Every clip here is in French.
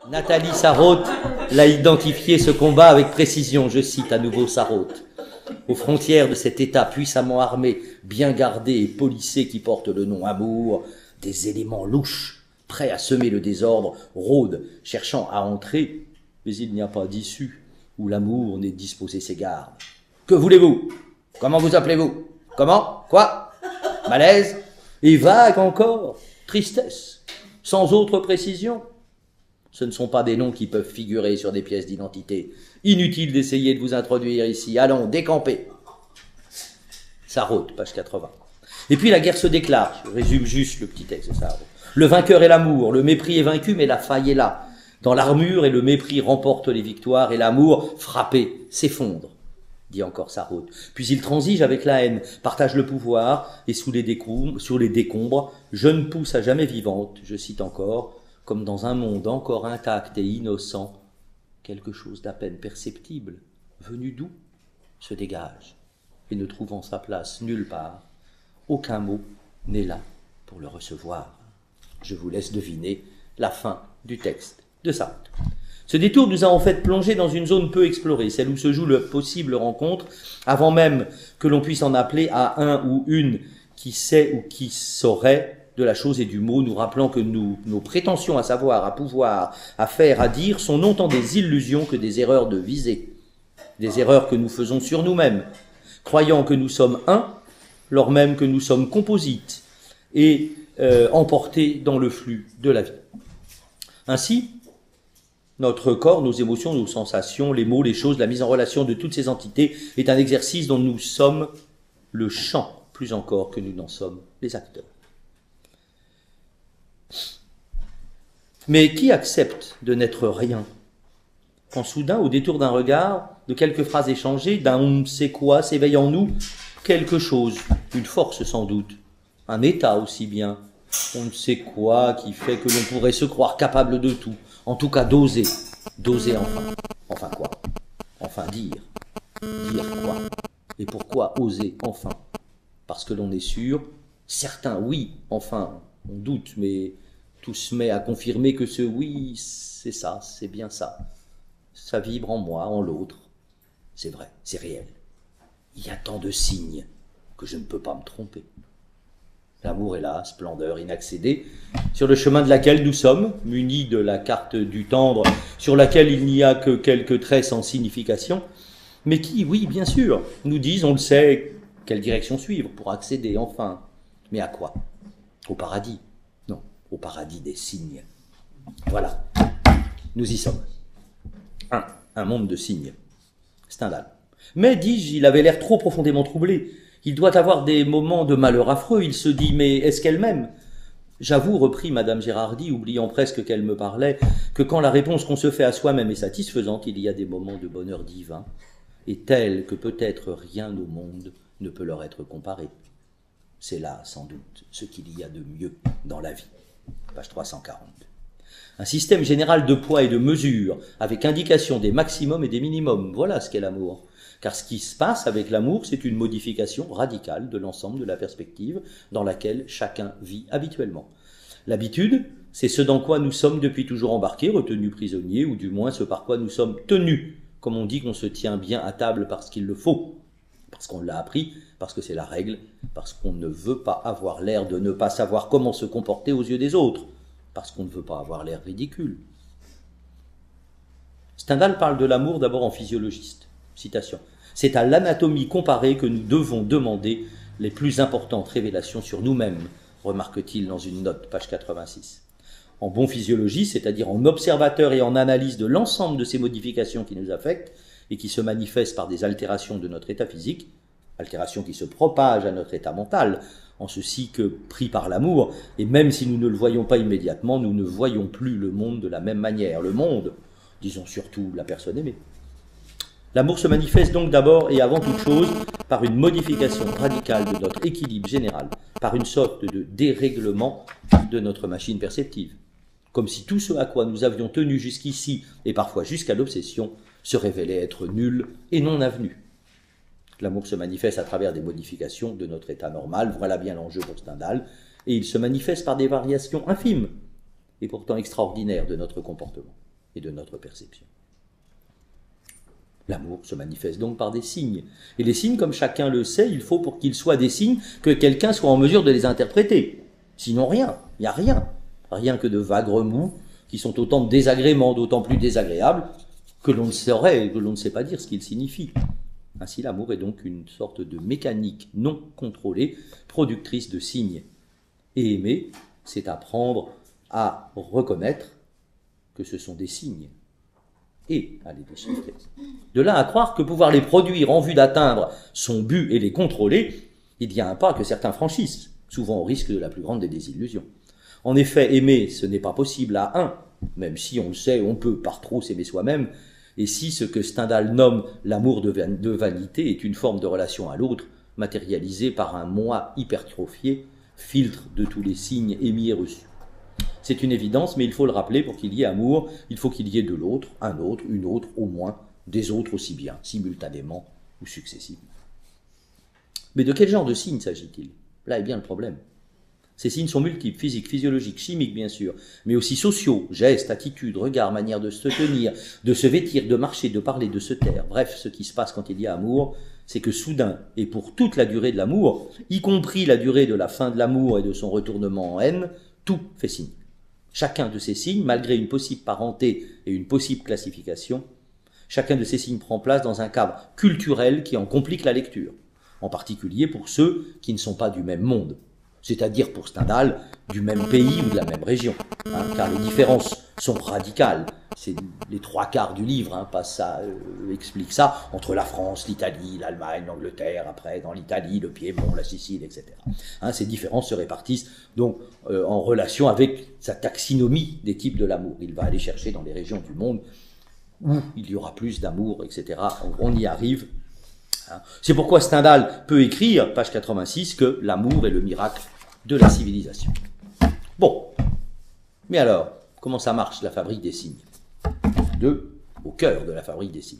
Nathalie Sarraute l'a identifié ce combat avec précision, je cite à nouveau Sarraute. Aux frontières de cet État puissamment armé, bien gardé et policé qui porte le nom amour, des éléments louches, prêts à semer le désordre, rôdent, cherchant à entrer, mais il n'y a pas d'issue où l'amour n'ait disposé ses gardes. Que voulez-vous? Comment vous appelez-vous? Comment? Quoi? Malaise? Et vague encore, tristesse, sans autre précision. Ce ne sont pas des noms qui peuvent figurer sur des pièces d'identité. Inutile d'essayer de vous introduire ici. Allons, décampez. Sarraute, page 80. Et puis la guerre se déclare. Je résume juste le petit texte de Sarraute. Le vainqueur est l'amour. Le mépris est vaincu, mais la faille est là. Dans l'armure, et le mépris remporte les victoires, et l'amour, frappé, s'effondre, dit encore Sarraute. Puis il transige avec la haine, partage le pouvoir, et sur les décombres, jeune pousse à jamais vivante, je cite encore, comme dans un monde encore intact et innocent, quelque chose d'à peine perceptible, venu d'où, se dégage, et ne trouvant sa place nulle part, aucun mot n'est là pour le recevoir. Je vous laisse deviner la fin du texte de Sarraute. Ce détour nous a en fait plongé dans une zone peu explorée, celle où se joue la possible rencontre, avant même que l'on puisse en appeler à un ou une qui sait ou qui saurait de la chose et du mot, nous rappelant que nos prétentions à savoir, à pouvoir, à faire, à dire, sont non tant des illusions que des erreurs de visée, des erreurs que nous faisons sur nous-mêmes, croyant que nous sommes un, lors même que nous sommes composites et emportés dans le flux de la vie. Ainsi, notre corps, nos émotions, nos sensations, les mots, les choses, la mise en relation de toutes ces entités est un exercice dont nous sommes le champ, plus encore que nous n'en sommes les acteurs. Mais qui accepte de n'être rien quand soudain, au détour d'un regard, de quelques phrases échangées, d'un on ne sait quoi s'éveille en nous quelque chose, une force sans doute, un état aussi bien, on ne sait quoi qui fait que l'on pourrait se croire capable de tout, en tout cas d'oser enfin. Enfin quoi? Enfin dire quoi? Et pourquoi oser enfin? Parce que l'on est sûr, certain oui, enfin, on doute, mais tout se met à confirmer que ce oui, c'est ça, c'est bien ça. Ça vibre en moi, en l'autre. C'est vrai, c'est réel. Il y a tant de signes que je ne peux pas me tromper. L'amour est là, splendeur inaccédée, sur le chemin de laquelle nous sommes, munis de la carte du tendre, sur laquelle il n'y a que quelques traits sans signification, mais qui, oui, bien sûr, nous disent, on le sait, quelle direction suivre pour accéder, enfin. Mais à quoi? Au paradis? Non, au paradis des signes. Voilà, nous y sommes. Un monde de signes. Stendhal. Mais, dis-je, il avait l'air trop profondément troublé. Il doit avoir des moments de malheur affreux. Il se dit, mais est-ce qu'elle m'aime? J'avoue, reprit Madame Gérardi, oubliant presque qu'elle me parlait, que quand la réponse qu'on se fait à soi-même est satisfaisante, il y a des moments de bonheur divin, et tels que peut-être rien au monde ne peut leur être comparé. C'est là, sans doute, ce qu'il y a de mieux dans la vie. Page 340. Un système général de poids et de mesure, avec indication des maximums et des minimums. Voilà ce qu'est l'amour. Car ce qui se passe avec l'amour, c'est une modification radicale de l'ensemble de la perspective dans laquelle chacun vit habituellement. L'habitude, c'est ce dans quoi nous sommes depuis toujours embarqués, retenus prisonniers, ou du moins ce par quoi nous sommes tenus, comme on dit qu'on se tient bien à table parce qu'il le faut, parce qu'on l'a appris, parce que c'est la règle, parce qu'on ne veut pas avoir l'air de ne pas savoir comment se comporter aux yeux des autres, parce qu'on ne veut pas avoir l'air ridicule. Stendhal parle de l'amour d'abord en physiologiste. Citation. C'est à l'anatomie comparée que nous devons demander les plus importantes révélations sur nous-mêmes, remarque-t-il dans une note, page 86. En bon physiologiste, c'est-à-dire en observateur et en analyse de l'ensemble de ces modifications qui nous affectent et qui se manifestent par des altérations de notre état physique, altérations qui se propagent à notre état mental, en ceci que, pris par l'amour, et même si nous ne le voyons pas immédiatement, nous ne voyons plus le monde de la même manière. Le monde, disons surtout la personne aimée. L'amour se manifeste donc d'abord et avant toute chose par une modification radicale de notre équilibre général, par une sorte de dérèglement de notre machine perceptive. Comme si tout ce à quoi nous avions tenu jusqu'ici, et parfois jusqu'à l'obsession, se révélait être nul et non avenu. L'amour se manifeste à travers des modifications de notre état normal, voilà bien l'enjeu pour Stendhal, et il se manifeste par des variations infimes, et pourtant extraordinaires de notre comportement. et de notre perception. L'amour se manifeste donc par des signes. Et les signes, comme chacun le sait, il faut pour qu'ils soient des signes que quelqu'un soit en mesure de les interpréter. Sinon rien, il n'y a rien. Rien que de vagues remous qui sont autant de désagréments, d'autant plus désagréables que l'on ne saurait, que l'on ne sait pas dire ce qu'ils signifient. Ainsi, l'amour est donc une sorte de mécanique non contrôlée, productrice de signes. Et aimer, c'est apprendre à reconnaître que ce sont des signes et à les déchiffrer. De là à croire que pouvoir les produire en vue d'atteindre son but et les contrôler, il y a un pas que certains franchissent, souvent au risque de la plus grande des désillusions. En effet, aimer, ce n'est pas possible à un, même si on le sait, on peut par trop s'aimer soi-même, et si ce que Stendhal nomme l'amour de vanité est une forme de relation à l'autre, matérialisée par un moi hypertrophié, filtre de tous les signes émis et reçus. C'est une évidence, mais il faut le rappeler, pour qu'il y ait amour, il faut qu'il y ait de l'autre, un autre, une autre, au moins, des autres aussi bien, simultanément ou successivement. Mais de quel genre de signes s'agit-il? Là est bien le problème. Ces signes sont multiples, physiques, physiologiques, chimiques bien sûr, mais aussi sociaux, gestes, attitudes, regards, manière de se tenir, de se vêtir, de marcher, de parler, de se taire. Bref, ce qui se passe quand il y a amour, c'est que soudain, et pour toute la durée de l'amour, y compris la durée de la fin de l'amour et de son retournement en haine, tout fait signe. Chacun de ces signes, malgré une possible parenté et une possible classification, chacun de ces signes prend place dans un cadre culturel qui en complique la lecture, en particulier pour ceux qui ne sont pas du même monde, c'est-à-dire pour Stendhal, du même pays ou de la même région, car les différences sont radicales. C'est les 3/4 du livre, explique ça, entre la France, l'Italie, l'Allemagne, l'Angleterre, après dans l'Italie, le Piémont, la Sicile, etc. Ces différences se répartissent donc en relation avec sa taxinomie des types de l'amour. Il va aller chercher dans les régions du monde où il y aura plus d'amour, etc. On y arrive. C'est pourquoi Stendhal peut écrire, page 86, que l'amour est le miracle de la civilisation. Bon, mais alors, comment ça marche la fabrique des signes? Au cœur de la fabrique des signes.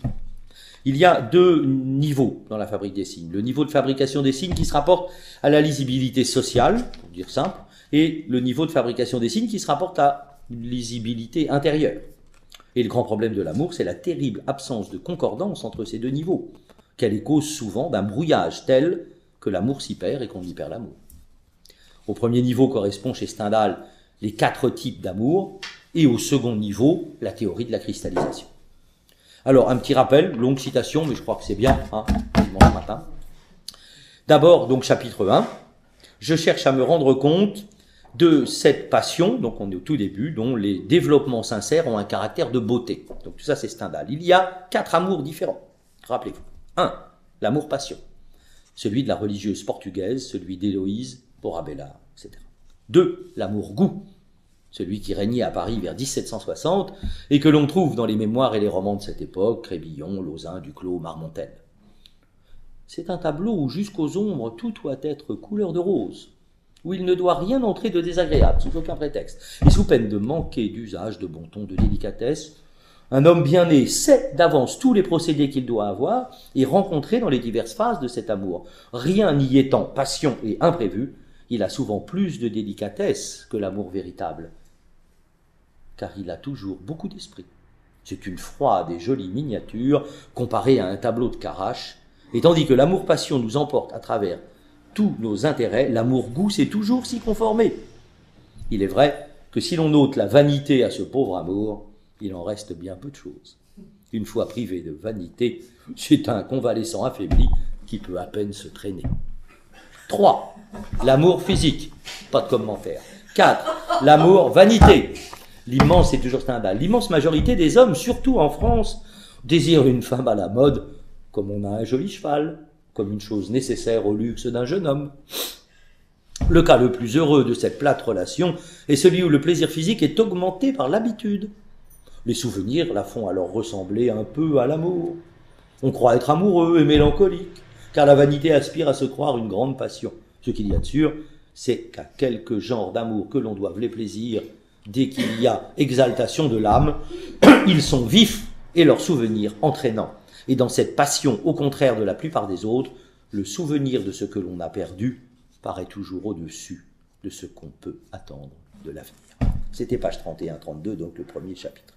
Il y a deux niveaux dans la fabrique des signes. Le niveau de fabrication des signes qui se rapporte à la lisibilité sociale, pour dire simple, et le niveau de fabrication des signes qui se rapporte à une lisibilité intérieure. Et le grand problème de l'amour, c'est la terrible absence de concordance entre ces deux niveaux, qu'elle est cause souvent d'un brouillage tel que l'amour s'y perd et qu'on y perd l'amour. Au premier niveau correspond chez Stendhal les 4 types d'amour, et au second niveau, la théorie de la cristallisation. Alors, un petit rappel, longue citation, mais je crois que c'est bien, dimanche matin. D'abord, donc, chapitre 1, je cherche à me rendre compte de cette passion, donc on est au tout début, dont les développements sincères ont un caractère de beauté. Donc tout ça, c'est Stendhal. Il y a 4 amours différents, rappelez-vous. 1. L'amour-passion, celui de la religieuse portugaise, celui d'Héloïse, Porabella, etc. 2. L'amour-goût, celui qui régnait à Paris vers 1760 et que l'on trouve dans les mémoires et les romans de cette époque, Crébillon, Lauzun, Duclos, Marmontel. C'est un tableau où jusqu'aux ombres tout doit être couleur de rose, où il ne doit rien entrer de désagréable, sous aucun prétexte, et sous peine de manquer d'usage, de bon ton, de délicatesse. Un homme bien né sait d'avance tous les procédés qu'il doit avoir et rencontrer dans les diverses phases de cet amour. Rien n'y étant passion et imprévu, il a souvent plus de délicatesse que l'amour véritable, car il a toujours beaucoup d'esprit. C'est une froide et jolie miniature comparée à un tableau de Carache, et tandis que l'amour-passion nous emporte à travers tous nos intérêts, l'amour-goût s'est toujours s'y conformer. Il est vrai que si l'on ôte la vanité à ce pauvre amour, il en reste bien peu de choses. Une fois privé de vanité, c'est un convalescent affaibli qui peut à peine se traîner. 3. L'amour physique, pas de commentaire. 4. L'amour vanité. L'immense, c'est toujours Stendhal, l'immense majorité des hommes, surtout en France, désirent une femme à la mode, comme on a un joli cheval, comme une chose nécessaire au luxe d'un jeune homme. Le cas le plus heureux de cette plate relation est celui où le plaisir physique est augmenté par l'habitude. Les souvenirs la font alors ressembler un peu à l'amour. On croit être amoureux et mélancolique, car la vanité aspire à se croire une grande passion. Ce qu'il y a de sûr, c'est qu'à quelque genre d'amour que l'on doive les plaisirs, dès qu'il y a exaltation de l'âme, ils sont vifs et leurs souvenirs entraînants. Et dans cette passion, au contraire de la plupart des autres, le souvenir de ce que l'on a perdu paraît toujours au-dessus de ce qu'on peut attendre de l'avenir. C'était page 31-32, donc le premier chapitre.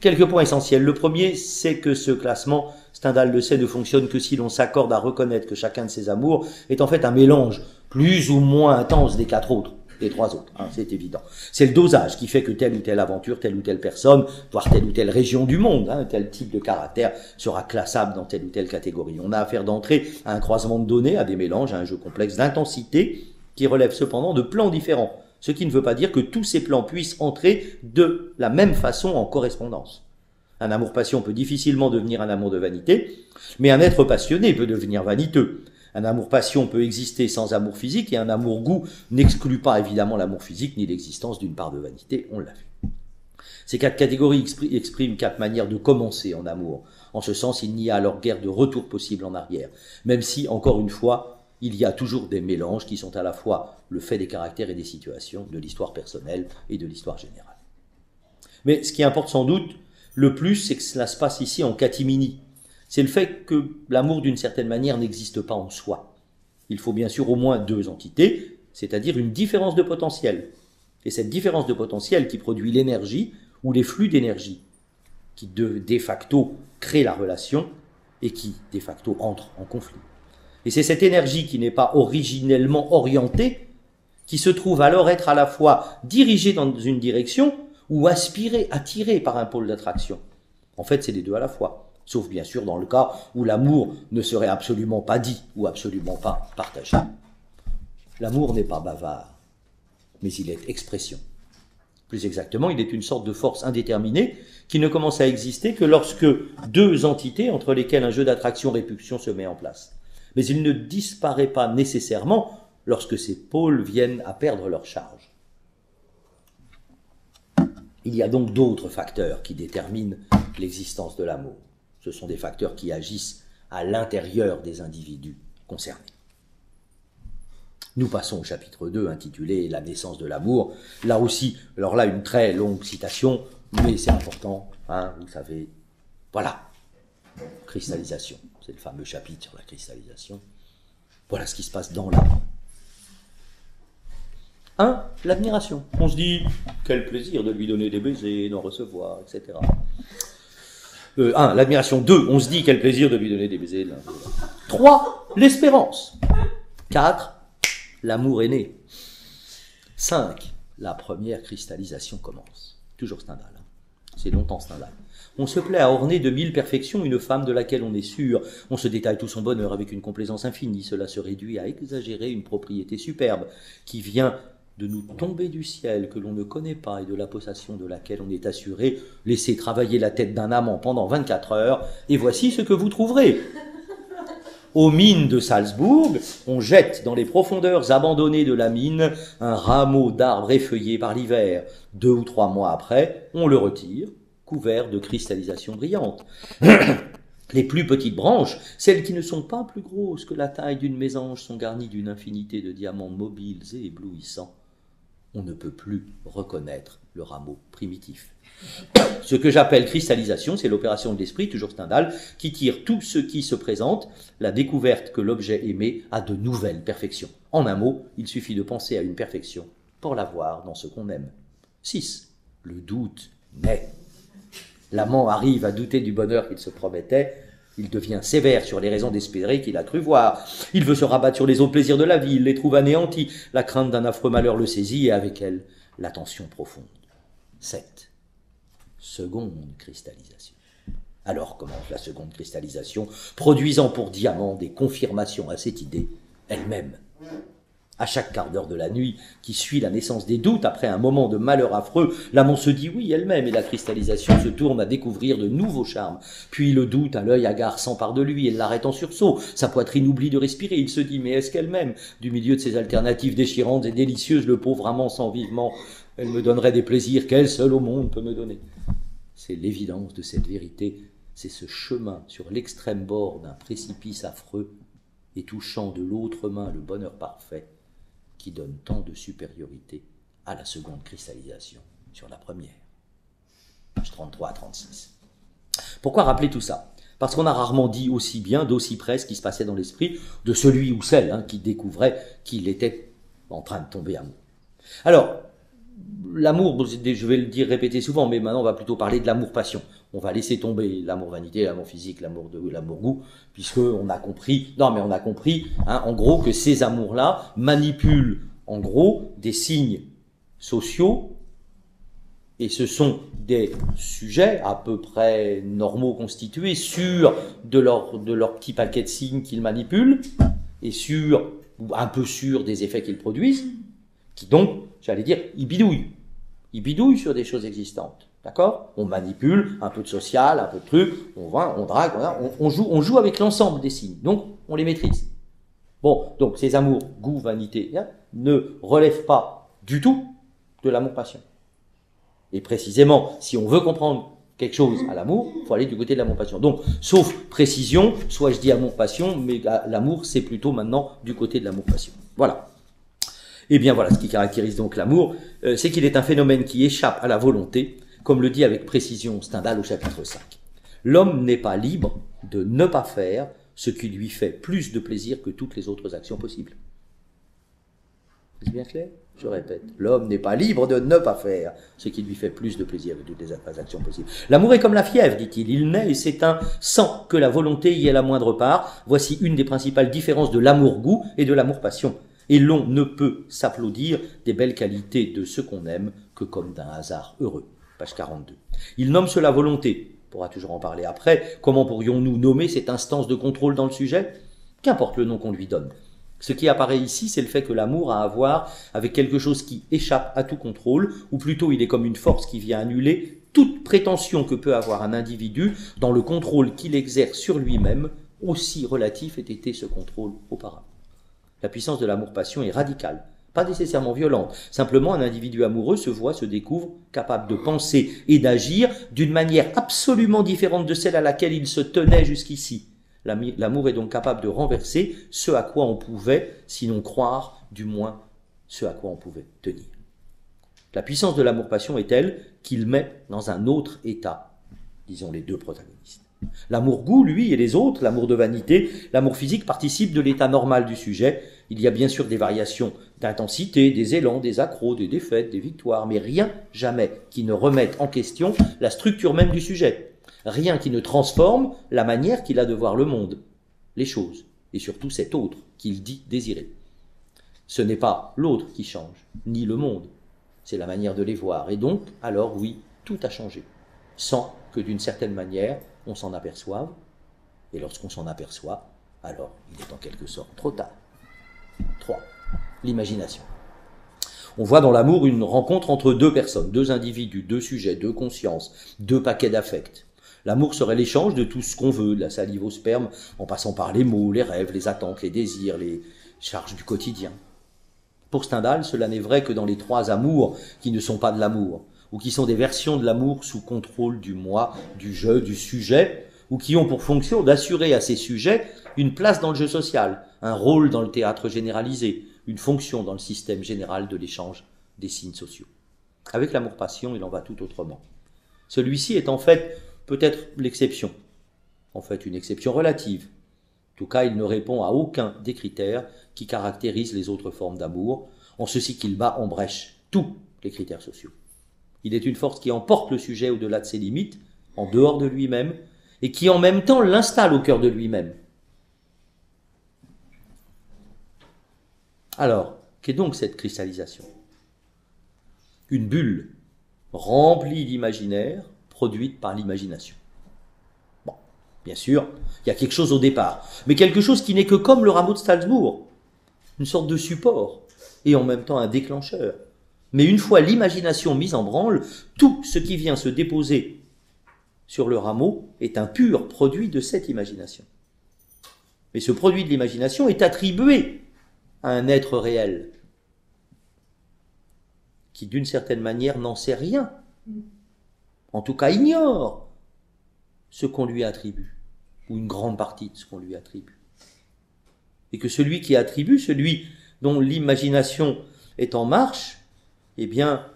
Quelques points essentiels. Le premier, c'est que ce classement, Stendhal le sait, ne fonctionne que si l'on s'accorde à reconnaître que chacun de ces amours est en fait un mélange plus ou moins intense des quatre autres, des trois autres, hein, c'est évident. C'est le dosage qui fait que telle ou telle aventure, telle ou telle personne, voire telle ou telle région du monde, hein, tel type de caractère sera classable dans telle ou telle catégorie. On a affaire d'entrer à un croisement de données, à des mélanges, à un jeu complexe d'intensité qui relève cependant de plans différents. Ce qui ne veut pas dire que tous ces plans puissent entrer de la même façon en correspondance. Un amour-passion peut difficilement devenir un amour de vanité, mais un être passionné peut devenir vaniteux. Un amour-passion peut exister sans amour physique, et un amour-goût n'exclut pas évidemment l'amour physique ni l'existence d'une part de vanité, on l'a vu. Ces quatre catégories expriment quatre manières de commencer en amour. En ce sens, il n'y a alors guère de retour possible en arrière, même si, encore une fois, il y a toujours des mélanges qui sont à la fois le fait des caractères et des situations, de l'histoire personnelle et de l'histoire générale. Mais ce qui importe sans doute le plus, c'est que cela se passe ici en catimini. C'est le fait que l'amour, d'une certaine manière, n'existe pas en soi. Il faut bien sûr au moins deux entités, c'est-à-dire une différence de potentiel. Et cette différence de potentiel qui produit l'énergie ou les flux d'énergie, qui de facto crée la relation et qui de facto entre en conflit. Et c'est cette énergie qui n'est pas originellement orientée, qui se trouve alors être à la fois dirigée dans une direction ou aspirée, attirée par un pôle d'attraction. En fait, c'est les deux à la fois. Sauf bien sûr dans le cas où l'amour ne serait absolument pas dit ou absolument pas partagé. L'amour n'est pas bavard, mais il est expression. Plus exactement, il est une sorte de force indéterminée qui ne commence à exister que lorsque deux entités entre lesquelles un jeu d'attraction-répulsion se met en place. Mais il ne disparaît pas nécessairement lorsque ces pôles viennent à perdre leur charge. Il y a donc d'autres facteurs qui déterminent l'existence de l'amour. Ce sont des facteurs qui agissent à l'intérieur des individus concernés. Nous passons au chapitre 2 intitulé « La naissance de l'amour ». Là aussi, alors là, une très longue citation, mais c'est important, hein, vous savez. Voilà, cristallisation. C'est le fameux chapitre sur la cristallisation. Voilà ce qui se passe dans l'âme. 1. L'admiration. On se dit, quel plaisir de lui donner des baisers, d'en recevoir, etc. 1. L'admiration. 2. On se dit, quel plaisir de lui donner des baisers. 3. L'espérance. 4. L'amour est né. 5. La première cristallisation commence. Toujours Stendhal. Hein. C'est longtemps Stendhal. On se plaît à orner de 1000 perfections une femme de laquelle on est sûr. On se détaille tout son bonheur avec une complaisance infinie. Cela se réduit à exagérer une propriété superbe qui vient de nous tomber du ciel, que l'on ne connaît pas et de la possession de laquelle on est assuré. Laissez travailler la tête d'un amant pendant 24 heures et voici ce que vous trouverez. Aux mines de Salzbourg, on jette dans les profondeurs abandonnées de la mine un rameau d'arbre effeuillé par l'hiver. 2 ou 3 mois après, on le retire, couvert de cristallisation brillante. Les plus petites branches, celles qui ne sont pas plus grosses que la taille d'une mésange, sont garnies d'une infinité de diamants mobiles et éblouissants. On ne peut plus reconnaître le rameau primitif. Ce que j'appelle cristallisation, c'est l'opération de l'esprit, toujours Stendhal, qui tire tout ce qui se présente, la découverte que l'objet aimé a de nouvelles perfections. En un mot, il suffit de penser à une perfection pour la voir dans ce qu'on aime. 6. Le doute naît. L'amant arrive à douter du bonheur qu'il se promettait. Il devient sévère sur les raisons d'espérer qu'il a cru voir. Il veut se rabattre sur les autres plaisirs de la vie. Il les trouve anéantis. La crainte d'un affreux malheur le saisit et avec elle, l'attention profonde. 7. Seconde cristallisation. Alors commence la seconde cristallisation, produisant pour diamant des confirmations à cette idée elle-même. À chaque quart d'heure de la nuit qui suit la naissance des doutes, après un moment de malheur affreux, l'amant se dit oui elle-même et la cristallisation se tourne à découvrir de nouveaux charmes. Puis le doute à l'œil hagard s'empare de lui et l'arrête en sursaut. Sa poitrine oublie de respirer. Il se dit mais est-ce qu'elle-même, du milieu de ces alternatives déchirantes et délicieuses, le pauvre amant sent vivement « Elle me donnerait des plaisirs qu'elle seule au monde peut me donner ». C'est l'évidence de cette vérité. C'est ce chemin sur l'extrême bord d'un précipice affreux et touchant de l'autre main le bonheur parfait qui donne tant de supériorité à la seconde cristallisation sur la première. Page 33 à 36. Pourquoi rappeler tout ça? Parce qu'on a rarement dit aussi bien, d'aussi près ce qui se passait dans l'esprit de celui ou celle qui découvrait qu'il était en train de tomber amoureux. Alors, l'amour, je vais le dire, répéter souvent, mais maintenant on va plutôt parler de l'amour-passion. On va laisser tomber l'amour-vanité, l'amour physique, l'amour-goût, puisque on a compris, hein, en gros, que ces amours-là manipulent, en gros, des signes sociaux, et ce sont des sujets à peu près normaux constitués, sûrs de leur petit paquet de signes qu'ils manipulent, et sûrs, ou un peu sûrs des effets qu'ils produisent, qui donc, j'allais dire, ils bidouillent. Ils bidouillent sur des choses existantes. D'accord? On manipule un peu de social, un peu de truc, on drague, on joue avec l'ensemble des signes. Donc, on les maîtrise. Bon, donc ces amours, goût, vanité, hein, ne relèvent pas du tout de l'amour-passion. Et précisément, si on veut comprendre quelque chose à l'amour, il faut aller du côté de l'amour-passion. Donc, sauf précision, soit je dis amour-passion, mais l'amour, c'est plutôt maintenant du côté de l'amour-passion. Voilà. Et bien voilà, ce qui caractérise donc l'amour, c'est qu'il est un phénomène qui échappe à la volonté, comme le dit avec précision Stendhal au chapitre 5. L'homme n'est pas libre de ne pas faire ce qui lui fait plus de plaisir que toutes les autres actions possibles. C'est bien clair? Je répète, l'homme n'est pas libre de ne pas faire ce qui lui fait plus de plaisir que toutes les autres actions possibles. L'amour est comme la fièvre, dit-il, il naît et s'éteint sans que la volonté y ait la moindre part. Voici une des principales différences de l'amour-goût et de l'amour-passion. Et l'on ne peut s'applaudir des belles qualités de ce qu'on aime que comme d'un hasard heureux. Page 42. Il nomme cela volonté. On pourra toujours en parler après. Comment pourrions-nous nommer cette instance de contrôle dans le sujet? Qu'importe le nom qu'on lui donne. Ce qui apparaît ici, c'est le fait que l'amour a à voir avec quelque chose qui échappe à tout contrôle, ou plutôt il est comme une force qui vient annuler toute prétention que peut avoir un individu dans le contrôle qu'il exerce sur lui-même, aussi relatif ait été ce contrôle auparavant. La puissance de l'amour-passion est radicale, pas nécessairement violente. Simplement, un individu amoureux se découvre capable de penser et d'agir d'une manière absolument différente de celle à laquelle il se tenait jusqu'ici. L'amour est donc capable de renverser ce à quoi on pouvait, sinon croire, du moins ce à quoi on pouvait tenir. La puissance de l'amour-passion est telle qu'il met dans un autre état, disons les deux protagonistes. L'amour-goût, lui, et les autres, l'amour de vanité, l'amour physique, participent de l'état normal du sujet. Il y a bien sûr des variations d'intensité, des élans, des accros, des défaites, des victoires, mais rien, jamais, qui ne remette en question la structure même du sujet. Rien qui ne transforme la manière qu'il a de voir le monde, les choses, et surtout cet autre qu'il dit désirer. Ce n'est pas l'autre qui change, ni le monde, c'est la manière de les voir. Et donc, alors oui, tout a changé, sans que d'une certaine manière, on s'en aperçoive, et lorsqu'on s'en aperçoit, alors il est en quelque sorte trop tard. 3. L'imagination. On voit dans l'amour une rencontre entre deux personnes, deux individus, deux sujets, deux consciences, deux paquets d'affects. L'amour serait l'échange de tout ce qu'on veut, de la salive au sperme, en passant par les mots, les rêves, les attentes, les désirs, les charges du quotidien. Pour Stendhal, cela n'est vrai que dans les trois amours qui ne sont pas de l'amour, ou qui sont des versions de l'amour sous contrôle du moi, du je, du sujet, ou qui ont pour fonction d'assurer à ces sujets une place dans le jeu social, un rôle dans le théâtre généralisé, une fonction dans le système général de l'échange des signes sociaux. Avec l'amour-passion, il en va tout autrement. Celui-ci est en fait peut-être l'exception, en fait une exception relative. En tout cas, il ne répond à aucun des critères qui caractérisent les autres formes d'amour, en ceci qu'il bat en brèche tous les critères sociaux. Il est une force qui emporte le sujet au-delà de ses limites, en dehors de lui-même, et qui en même temps l'installe au cœur de lui-même. Alors, qu'est donc cette cristallisation? Une bulle remplie d'imaginaire, produite par l'imagination. Bon, bien sûr, il y a quelque chose au départ, mais quelque chose qui n'est que comme le rameau de Salzbourg, une sorte de support, et en même temps un déclencheur. Mais une fois l'imagination mise en branle, tout ce qui vient se déposer sur le rameau est un pur produit de cette imagination. Mais ce produit de l'imagination est attribué à un être réel, qui d'une certaine manière n'en sait rien, en tout cas ignore ce qu'on lui attribue, ou une grande partie de ce qu'on lui attribue. Et que celui qui attribue, celui dont l'imagination est en marche, eh bien,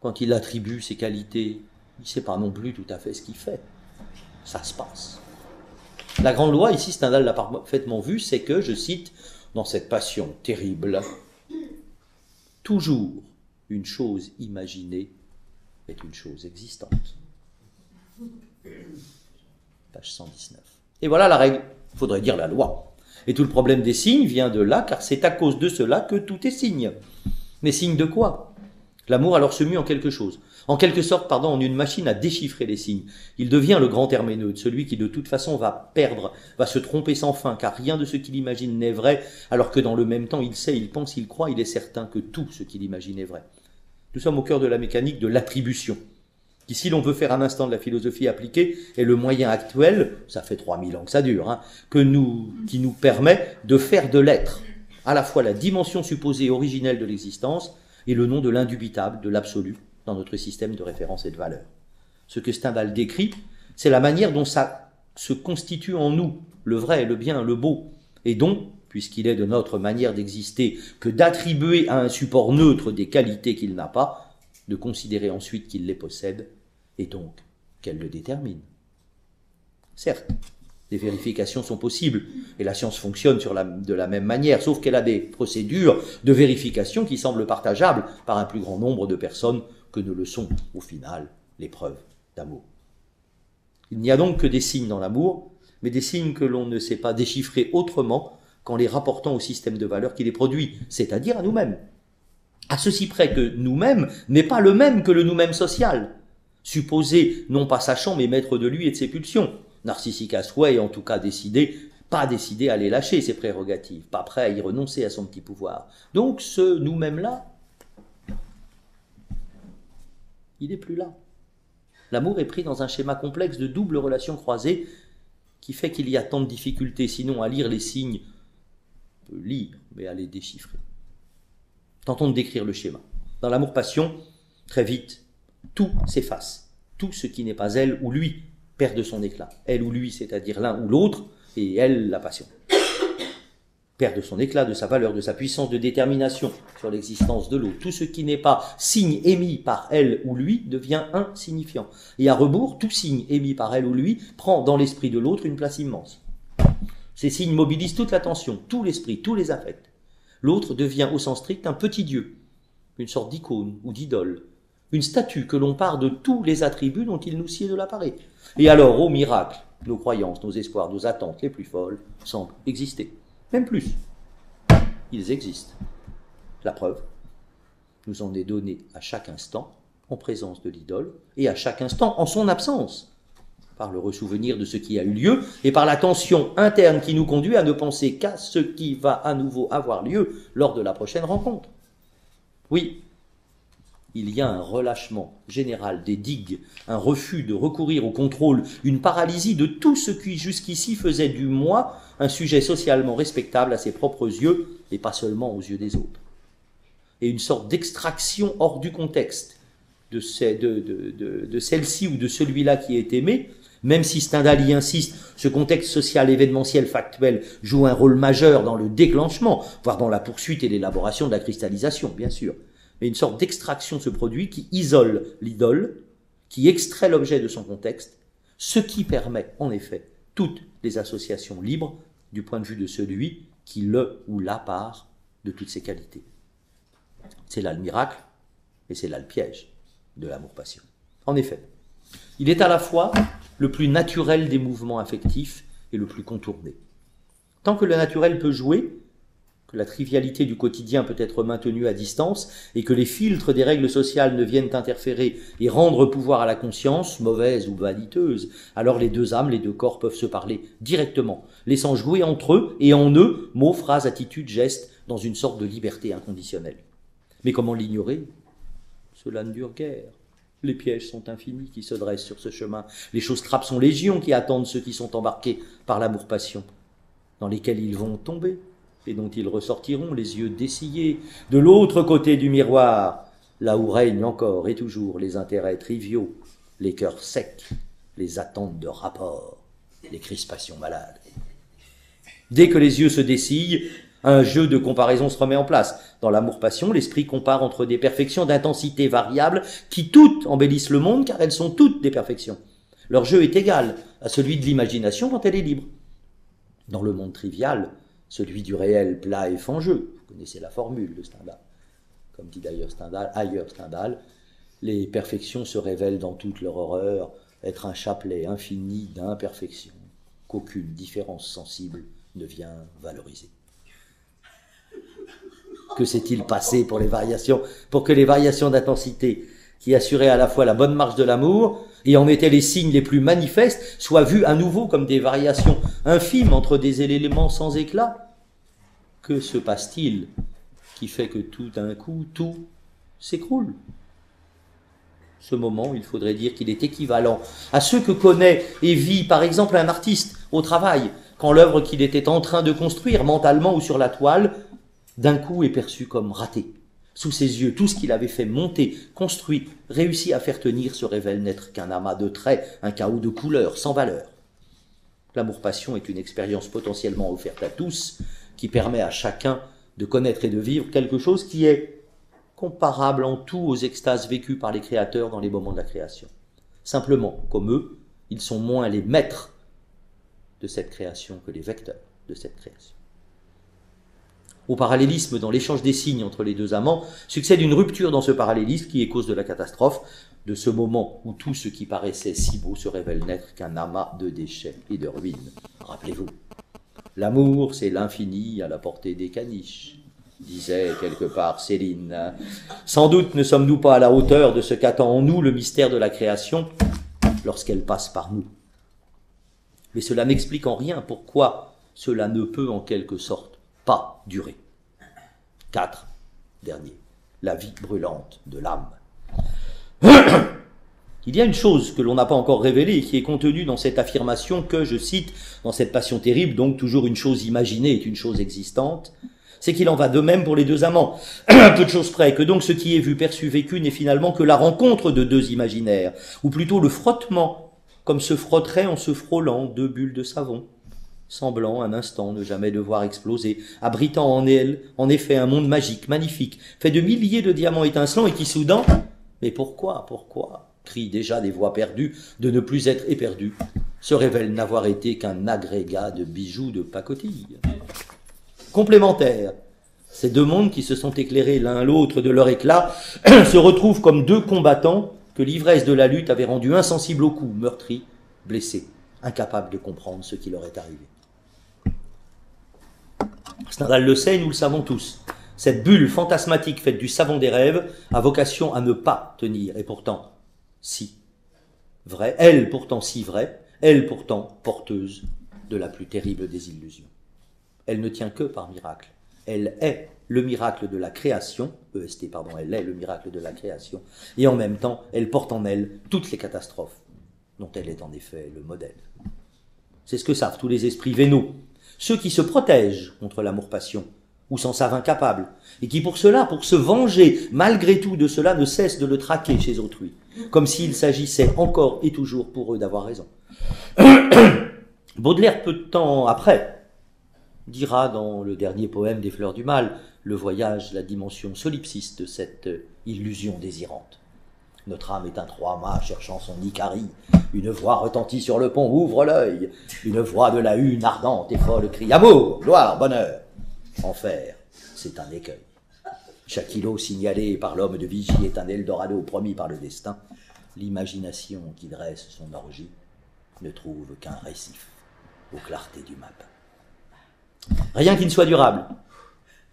quand il attribue ses qualités, il ne sait pas non plus tout à fait ce qu'il fait. Ça se passe. La grande loi, ici Stendhal l'a parfaitement vu, c'est que, je cite, dans cette passion terrible, toujours Une chose imaginée est une chose existante. Page 119. Et voilà la règle, il faudrait dire la loi. Et tout le problème des signes vient de là, car c'est à cause de cela que tout est signe. Mais signe de quoi? L'amour alors se mue en quelque chose. En quelque sorte, en une machine à déchiffrer les signes. Il devient le grand herméneute, celui qui de toute façon va perdre, va se tromper sans fin, car rien de ce qu'il imagine n'est vrai, alors que dans le même temps, il sait, il pense, il croit, il est certain que tout ce qu'il imagine est vrai. Nous sommes au cœur de la mécanique de l'attribution, qui, si l'on veut faire un instant de la philosophie appliquée, est le moyen actuel, ça fait 3000 ans que ça dure, qui nous permet de faire de l'être à la fois la dimension supposée originelle de l'existence et le nom de l'indubitable, de l'absolu, dans notre système de référence et de valeur. Ce que Stendhal décrit, c'est la manière dont ça se constitue en nous, le vrai, le bien, le beau, et dont, puisqu'il est de notre manière d'exister que d'attribuer à un support neutre des qualités qu'il n'a pas, de considérer ensuite qu'il les possède, et donc qu'elle le détermine. Certes, des vérifications sont possibles, et la science fonctionne de la même manière, sauf qu'elle a des procédures de vérification qui semblent partageables par un plus grand nombre de personnes que ne le sont, au final, les preuves d'amour. Il n'y a donc que des signes dans l'amour, mais des signes que l'on ne sait pas déchiffrer autrement qu'en les rapportant au système de valeurs qui les produit, c'est-à-dire à nous-mêmes. À ceci près que nous-mêmes n'est pas le même que le nous-mêmes social, supposé non pas sachant mais maître de lui et de ses pulsions, narcissique à souhait et en tout cas pas décidé à les lâcher, ses prérogatives, pas prêt à y renoncer à son petit pouvoir. Donc ce nous-mêmes-là, il n'est plus là. L'amour est pris dans un schéma complexe de double relation croisée qui fait qu'il y a tant de difficultés, sinon à lire les signes, on peut lire, mais à les déchiffrer. Tentons de décrire le schéma. Dans l'amour-passion, très vite, tout s'efface. Tout ce qui n'est pas elle ou lui perd de son éclat. Elle ou lui, c'est-à-dire l'un ou l'autre, et elle, la passion. Perd de son éclat, de sa valeur, de sa puissance de détermination sur l'existence de l'autre. Tout ce qui n'est pas signe émis par elle ou lui devient insignifiant. Et à rebours, tout signe émis par elle ou lui prend dans l'esprit de l'autre une place immense. Ces signes mobilisent toute l'attention, tout l'esprit, tous les affects. L'autre devient au sens strict un petit dieu, une sorte d'icône ou d'idole, une statue que l'on part de tous les attributs dont il nous sied de l'appareil. Et alors, au miracle, nos croyances, nos espoirs, nos attentes les plus folles semblent exister. Même plus. Ils existent. La preuve nous en est donnée à chaque instant en présence de l'idole et à chaque instant en son absence, par le ressouvenir de ce qui a eu lieu et par la tension interne qui nous conduit à ne penser qu'à ce qui va à nouveau avoir lieu lors de la prochaine rencontre. Oui, il y a un relâchement général des digues, un refus de recourir au contrôle, une paralysie de tout ce qui jusqu'ici faisait du moi un sujet socialement respectable à ses propres yeux et pas seulement aux yeux des autres. Et une sorte d'extraction hors du contexte de celle-ci ou de celui-là qui est aimé, même si Stendhal y insiste, ce contexte social événementiel factuel joue un rôle majeur dans le déclenchement, voire dans la poursuite et l'élaboration de la cristallisation, bien sûr. Mais une sorte d'extraction se produit qui isole l'idole, qui extrait l'objet de son contexte, ce qui permet, en effet, toutes les associations libres du point de vue de celui qui le ou la part de toutes ses qualités. C'est là le miracle, et c'est là le piège de l'amour-passion. En effet, il est à la fois le plus naturel des mouvements affectifs et le plus contourné. Tant que le naturel peut jouer, que la trivialité du quotidien peut être maintenue à distance et que les filtres des règles sociales ne viennent interférer et rendre pouvoir à la conscience, mauvaise ou vaniteuse, alors les deux âmes, les deux corps peuvent se parler directement, laissant jouer entre eux et en eux mots, phrases, attitudes, gestes, dans une sorte de liberté inconditionnelle. Mais comment l'ignorer? Cela ne dure guère. Les pièges sont infinis qui se dressent sur ce chemin. Les choses trappes sont légion qui attendent ceux qui sont embarqués par l'amour-passion, dans lesquels ils vont tomber et dont ils ressortiront les yeux dessillés de l'autre côté du miroir, là où règnent encore et toujours les intérêts triviaux, les cœurs secs, les attentes de rapport, les crispations malades. Dès que les yeux se dessillent, un jeu de comparaison se remet en place. Dans l'amour-passion, l'esprit compare entre des perfections d'intensité variable qui toutes embellissent le monde car elles sont toutes des perfections. Leur jeu est égal à celui de l'imagination quand elle est libre. Dans le monde trivial, celui du réel plat et fangeux, vous connaissez la formule de Stendhal. comme dit d'ailleurs Stendhal, les perfections se révèlent dans toute leur horreur, être un chapelet infini d'imperfections qu'aucune différence sensible ne vient valoriser. Que s'est-il passé pour que les variations d'intensité qui assuraient à la fois la bonne marche de l'amour et en étaient les signes les plus manifestes soient vues à nouveau comme des variations infimes entre des éléments sans éclat? Que se passe-t-il qui fait que tout d'un coup, tout s'écroule? Ce moment, il faudrait dire qu'il est équivalent à ce que connaît et vit par exemple un artiste au travail, quand l'œuvre qu'il était en train de construire mentalement ou sur la toile, d'un coup est perçue comme ratée. Sous ses yeux, tout ce qu'il avait fait monter, construit, réussi à faire tenir se révèle n'être qu'un amas de traits, un chaos de couleurs, sans valeur. L'amour-passion est une expérience potentiellement offerte à tous, qui permet à chacun de connaître et de vivre quelque chose qui est comparable en tout aux extases vécues par les créateurs dans les moments de la création. Simplement, comme eux, ils sont moins les maîtres de cette création que les vecteurs de cette création. Au parallélisme dans l'échange des signes entre les deux amants, succède une rupture dans ce parallélisme qui est cause de la catastrophe, de ce moment où tout ce qui paraissait si beau se révèle n'être qu'un amas de déchets et de ruines. Rappelez-vous, l'amour, c'est l'infini à la portée des caniches, disait quelque part Céline. Sans doute ne sommes-nous pas à la hauteur de ce qu'attend en nous le mystère de la création lorsqu'elle passe par nous. Mais cela n'explique en rien pourquoi cela ne peut en quelque sorte pas durer. 4. Dernier. La vie brûlante de l'âme. Il y a une chose que l'on n'a pas encore révélée et qui est contenue dans cette affirmation que, je cite, dans cette passion terrible, donc toujours une chose imaginée est une chose existante, c'est qu'il en va de même pour les deux amants. Un peu de choses près, que donc ce qui est vu, perçu, vécu n'est finalement que la rencontre de deux imaginaires, ou plutôt le frottement, comme se frotterait en se frôlant deux bulles de savon, semblant un instant ne jamais devoir exploser, abritant en elle, en effet, un monde magique, magnifique, fait de milliers de diamants étincelants et qui soudain, mais pourquoi, crient déjà des voix perdues de ne plus être éperdus, se révèle n'avoir été qu'un agrégat de bijoux de pacotille. Complémentaires, ces deux mondes qui se sont éclairés l'un l'autre de leur éclat se retrouvent comme deux combattants que l'ivresse de la lutte avait rendus insensibles aux coups, meurtris, blessés, incapables de comprendre ce qui leur est arrivé. Stendhal le sait, nous le savons tous. Cette bulle fantasmatique faite du savon des rêves a vocation à ne pas tenir, et pourtant, si vraie, elle pourtant si vraie, elle pourtant porteuse de la plus terrible des illusions. Elle ne tient que par miracle. Elle est le miracle de la création, elle est le miracle de la création, et en même temps, elle porte en elle toutes les catastrophes, dont elle est en effet le modèle. C'est ce que savent tous les esprits vénaux, ceux qui se protègent contre l'amour-passion, ou s'en savent incapables, et qui pour cela, pour se venger malgré tout de cela, ne cessent de le traquer chez autrui, comme s'il s'agissait encore et toujours pour eux d'avoir raison. Baudelaire, peu de temps après, dira dans le dernier poème des Fleurs du Mal, le voyage, la dimension solipsiste de cette illusion désirante. Notre âme est un trois-mâts cherchant son Icarie. Une voix retentit sur le pont, ouvre l'œil. Une voix de la hune ardente et folle crie amour, gloire, bonheur. Enfer, c'est un écueil. Chaque îlot signalé par l'homme de Vigie est un Eldorado promis par le destin. L'imagination qui dresse son orgie ne trouve qu'un récif aux clartés du matin. Rien qui ne soit durable.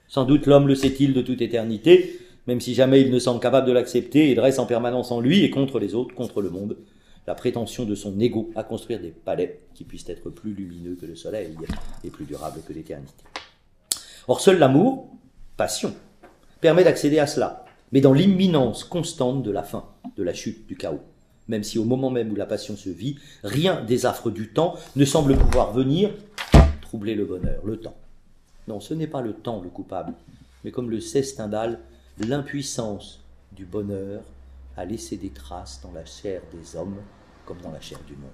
Sans doute l'homme le sait-il de toute éternité, même si jamais il ne semble capable de l'accepter et dresse en permanence en lui et contre les autres, contre le monde, la prétention de son ego à construire des palais qui puissent être plus lumineux que le soleil et plus durables que l'éternité. Or seul l'amour, passion, permet d'accéder à cela, mais dans l'imminence constante de la fin, de la chute, du chaos. Même si au moment même où la passion se vit, rien des affres du temps ne semble pouvoir venir troubler le bonheur, le temps. Non, ce n'est pas le temps le coupable, mais comme le sait Stendhal, l'impuissance du bonheur à laisser des traces dans la chair des hommes comme dans la chair du monde.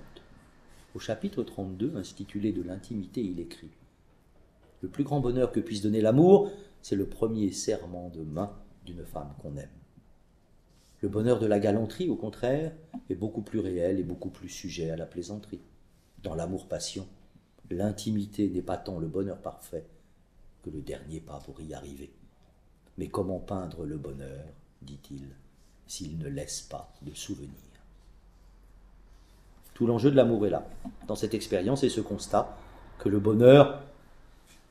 Au chapitre 32, intitulé de l'intimité, il écrit « Le plus grand bonheur que puisse donner l'amour, c'est le premier serrement de main d'une femme qu'on aime. Le bonheur de la galanterie, au contraire, est beaucoup plus réel et beaucoup plus sujet à la plaisanterie. Dans l'amour-passion, l'intimité n'est pas tant le bonheur parfait que le dernier pas pour y arriver. Mais comment peindre le bonheur, dit-il, s'il ne laisse pas de souvenirs? Tout l'enjeu de l'amour est là, dans cette expérience et ce constat que le bonheur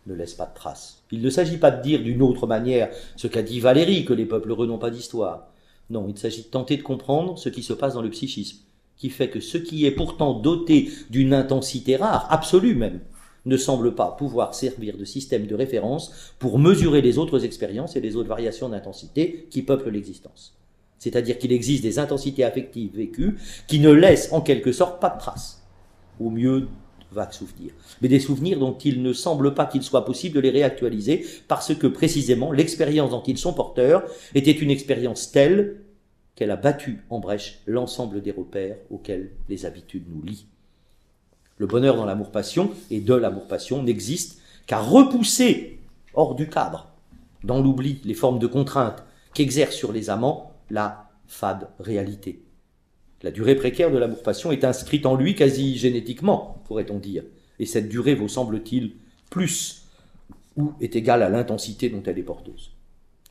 ne laisse pas de traces. Il ne s'agit pas de dire d'une autre manière ce qu'a dit Valérie, que les peuples heureux n'ont pas d'histoire. Non, il s'agit de tenter de comprendre ce qui se passe dans le psychisme, qui fait que ce qui est pourtant doté d'une intensité rare, absolue même, ne semble pas pouvoir servir de système de référence pour mesurer les autres expériences et les autres variations d'intensité qui peuplent l'existence. C'est-à-dire qu'il existe des intensités affectives vécues qui ne laissent en quelque sorte pas de traces. Au mieux, vagues souvenirs. Mais des souvenirs dont il ne semble pas qu'il soit possible de les réactualiser parce que précisément l'expérience dont ils sont porteurs était une expérience telle qu'elle a battu en brèche l'ensemble des repères auxquels les habitudes nous lient. Le bonheur dans l'amour-passion et de l'amour-passion n'existe qu'à repousser hors du cadre, dans l'oubli, les formes de contrainte qu'exerce sur les amants la fade réalité. La durée précaire de l'amour-passion est inscrite en lui quasi génétiquement, pourrait-on dire, et cette durée vaut, semble-t-il, plus ou est égale à l'intensité dont elle est porteuse.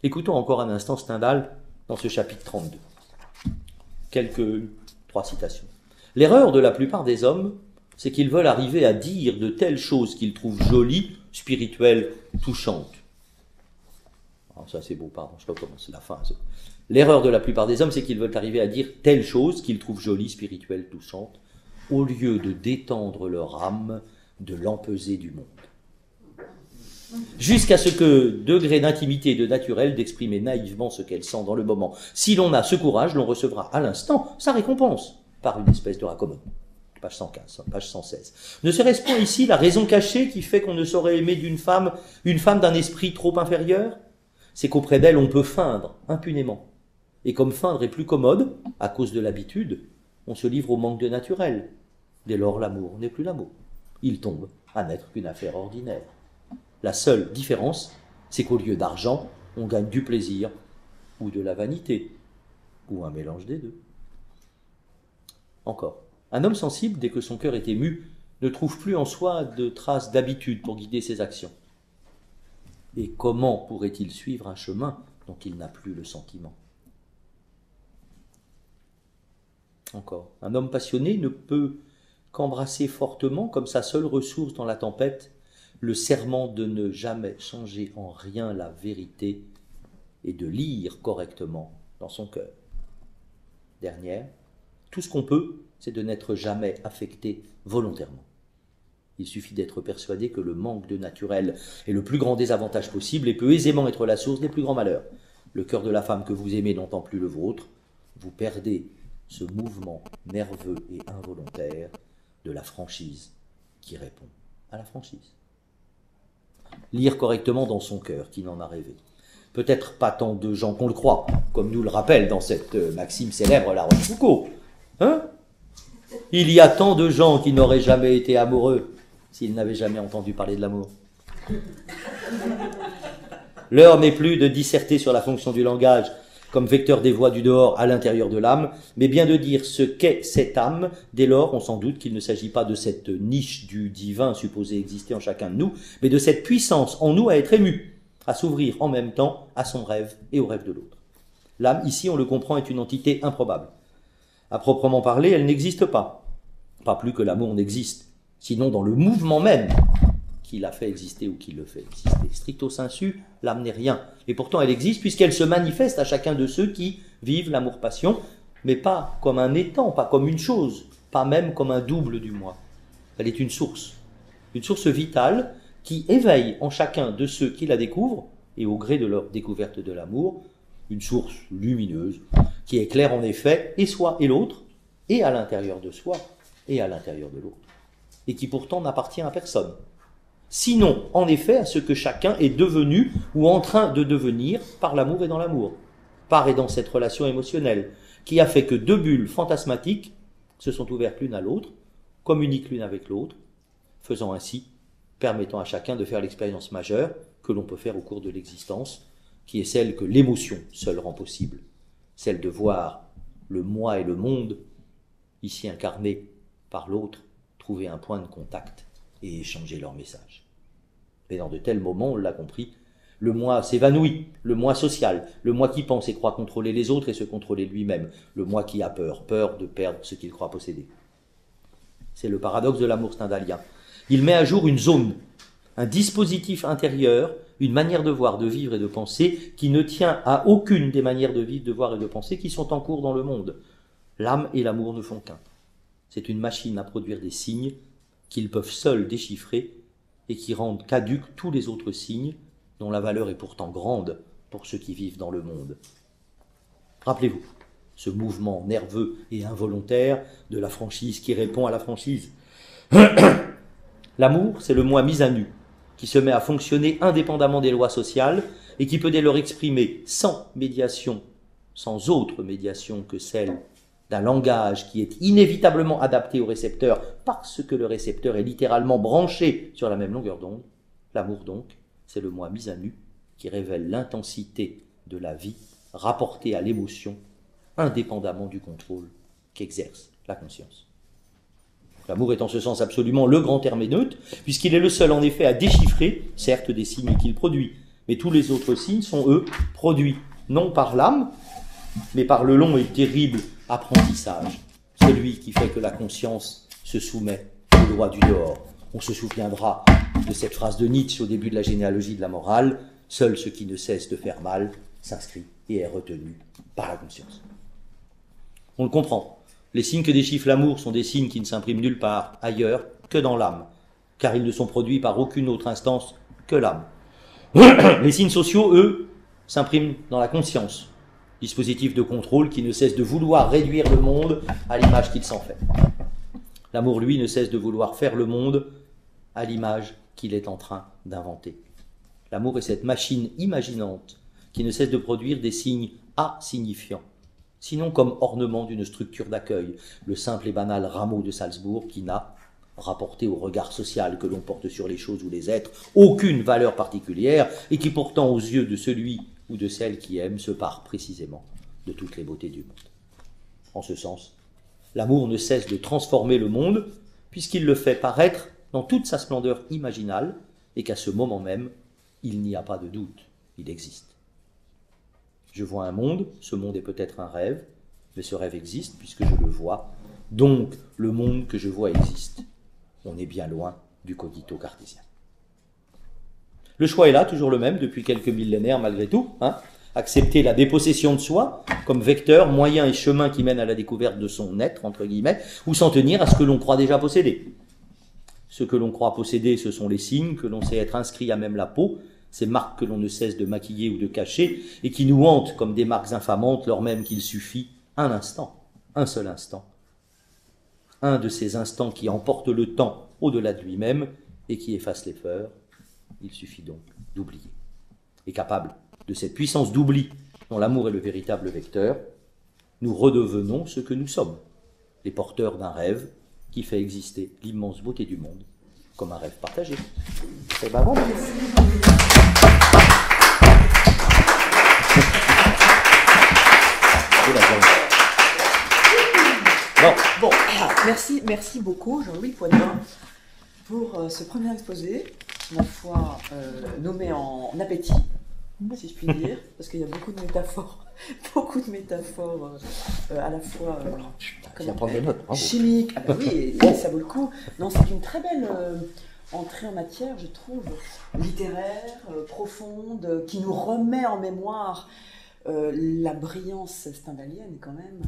Écoutons encore un instant Stendhal dans ce chapitre 32. Trois citations. L'erreur de la plupart des hommes, c'est qu'ils veulent arriver à dire de telles choses qu'ils trouvent jolies, spirituelles, touchantes. Alors ça c'est beau, pardon, je recommence, c'est la fin. L'erreur de la plupart des hommes, c'est qu'ils veulent arriver à dire telle chose qu'ils trouvent jolie, spirituelle, touchante, au lieu de détendre leur âme de l'empesée du monde. Jusqu'à ce que, degré d'intimité et de naturel, d'exprimer naïvement ce qu'elle sent dans le moment. Si l'on a ce courage, l'on recevra à l'instant sa récompense, par une espèce de raccommodement. Page 115, page 116. Ne serait-ce pas ici la raison cachée qui fait qu'on ne saurait aimer d'une femme, une femme d'un esprit trop inférieur? C'est qu'auprès d'elle, on peut feindre impunément. Et comme feindre est plus commode, à cause de l'habitude, on se livre au manque de naturel. Dès lors, l'amour n'est plus l'amour. Il tombe à n'être qu'une affaire ordinaire. La seule différence, c'est qu'au lieu d'argent, on gagne du plaisir ou de la vanité, ou un mélange des deux. Encore, un homme sensible, dès que son cœur est ému, ne trouve plus en soi de traces d'habitude pour guider ses actions. Et comment pourrait-il suivre un chemin dont il n'a plus le sentiment? Encore, un homme passionné ne peut qu'embrasser fortement, comme sa seule ressource dans la tempête, le serment de ne jamais changer en rien la vérité et de lire correctement dans son cœur. Dernière, tout ce qu'on peut, c'est de n'être jamais affecté volontairement. Il suffit d'être persuadé que le manque de naturel est le plus grand désavantage possible et peut aisément être la source des plus grands malheurs. Le cœur de la femme que vous aimez n'entend plus le vôtre, vous perdez ce mouvement nerveux et involontaire de la franchise qui répond à la franchise. Lire correctement dans son cœur, qui n'en a rêvé. Peut-être pas tant de gens qu'on le croit, comme nous le rappelle dans cette maxime célèbre La Rochefoucauld. Hein? Il y a tant de gens qui n'auraient jamais été amoureux s'ils n'avaient jamais entendu parler de l'amour. L'heure n'est plus de disserter sur la fonction du langage comme vecteur des voix du dehors à l'intérieur de l'âme, mais bien de dire ce qu'est cette âme. Dès lors, on s'en doute qu'il ne s'agit pas de cette niche du divin supposée exister en chacun de nous, mais de cette puissance en nous à être ému, à s'ouvrir en même temps à son rêve et au rêve de l'autre. L'âme, ici, on le comprend, est une entité improbable. À proprement parler, elle n'existe pas. Pas plus que l'amour n'existe, sinon dans le mouvement même qui l'a fait exister ou qui le fait exister. Stricto sensu, l'âme n'est rien. Et pourtant elle existe puisqu'elle se manifeste à chacun de ceux qui vivent l'amour-passion, mais pas comme un étang, pas comme une chose, pas même comme un double du moi. Elle est une source vitale qui éveille en chacun de ceux qui la découvrent, et au gré de leur découverte de l'amour, une source lumineuse qui éclaire en effet et soi et l'autre, et à l'intérieur de soi et à l'intérieur de l'autre, et qui pourtant n'appartient à personne. Sinon, en effet, à ce que chacun est devenu ou en train de devenir par l'amour et dans l'amour, par et dans cette relation émotionnelle, qui a fait que deux bulles fantasmatiques se sont ouvertes l'une à l'autre, communiquent l'une avec l'autre, faisant ainsi, permettant à chacun de faire l'expérience majeure que l'on peut faire au cours de l'existence, qui est celle que l'émotion seule rend possible, celle de voir le moi et le monde, ici incarnés par l'autre, trouver un point de contact et échanger leur message. Mais dans de tels moments, on l'a compris, Le moi s'évanouit, le moi social, le moi qui pense et croit contrôler les autres et se contrôler lui-même, le moi qui a peur, peur de perdre ce qu'il croit posséder. C'est le paradoxe de l'amour stendhalien. Il met à jour une zone, un dispositif intérieur, une manière de voir, de vivre et de penser qui ne tient à aucune des manières de vivre, de voir et de penser qui sont en cours dans le monde. L'âme et l'amour ne font qu'un. C'est une machine à produire des signes qu'ils peuvent seuls déchiffrer et qui rendent caducs tous les autres signes dont la valeur est pourtant grande pour ceux qui vivent dans le monde. Rappelez-vous, ce mouvement nerveux et involontaire de la franchise qui répond à la franchise. L'amour, c'est le moi mis à nu, qui se met à fonctionner indépendamment des lois sociales et qui peut dès lors exprimer sans médiation, sans autre médiation que celle d'un langage qui est inévitablement adapté au récepteur parce que le récepteur est littéralement branché sur la même longueur d'onde. L'amour donc, c'est le moi mis à nu qui révèle l'intensité de la vie rapportée à l'émotion indépendamment du contrôle qu'exerce la conscience. L'amour est en ce sens absolument le grand herméneute, puisqu'il est le seul en effet à déchiffrer, certes des signes qu'il produit, mais tous les autres signes sont eux produits, non par l'âme, mais par le long et terrible apprentissage, celui qui fait que la conscience se soumet aux lois du dehors. On se souviendra de cette phrase de Nietzsche au début de la généalogie de la morale, seul ce qui ne cesse de faire mal s'inscrit et est retenu par la conscience. On le comprend. Les signes que déchiffre l'amour sont des signes qui ne s'impriment nulle part ailleurs que dans l'âme, car ils ne sont produits par aucune autre instance que l'âme. Les signes sociaux, eux, s'impriment dans la conscience, dispositif de contrôle qui ne cesse de vouloir réduire le monde à l'image qu'il s'en fait. L'amour, lui, ne cesse de vouloir faire le monde à l'image qu'il est en train d'inventer. L'amour est cette machine imaginante qui ne cesse de produire des signes insignifiants, sinon comme ornement d'une structure d'accueil, le simple et banal rameau de Salzbourg qui n'a, rapporté au regard social que l'on porte sur les choses ou les êtres, aucune valeur particulière et qui pourtant aux yeux de celui ou de celle qui aime se pare précisément de toutes les beautés du monde. En ce sens, l'amour ne cesse de transformer le monde puisqu'il le fait paraître dans toute sa splendeur imaginale et qu'à ce moment même, il n'y a pas de doute, il existe. Je vois un monde, ce monde est peut-être un rêve, mais ce rêve existe puisque je le vois, donc le monde que je vois existe. On est bien loin du cogito cartésien. Le choix est là, toujours le même, depuis quelques millénaires malgré tout. Accepter la dépossession de soi comme vecteur, moyen et chemin qui mène à la découverte de son être, entre guillemets, ou s'en tenir à ce que l'on croit déjà posséder. Ce que l'on croit posséder, ce sont les signes que l'on sait être inscrits à même la peau, ces marques que l'on ne cesse de maquiller ou de cacher, et qui nous hantent comme des marques infamantes, lors même qu'il suffit un instant, un seul instant, un de ces instants qui emportent le temps au-delà de lui-même et qui efface les peurs. Il suffit donc d'oublier. Et capable de cette puissance d'oubli dont l'amour est le véritable vecteur, nous redevenons ce que nous sommes, les porteurs d'un rêve qui fait exister l'immense beauté du monde comme un rêve partagé. C'est pas bon. Bon, merci beaucoup Jean-Louis Poitvin pour ce premier exposé, à la fois nommé en appétit, si je puis dire, parce qu'il y a beaucoup de métaphores à la fois chimiques. Ah ben oui, et ça vaut le coup. Non, c'est une très belle entrée en matière, je trouve, littéraire, profonde, qui nous remet en mémoire la brillance stendhalienne quand même,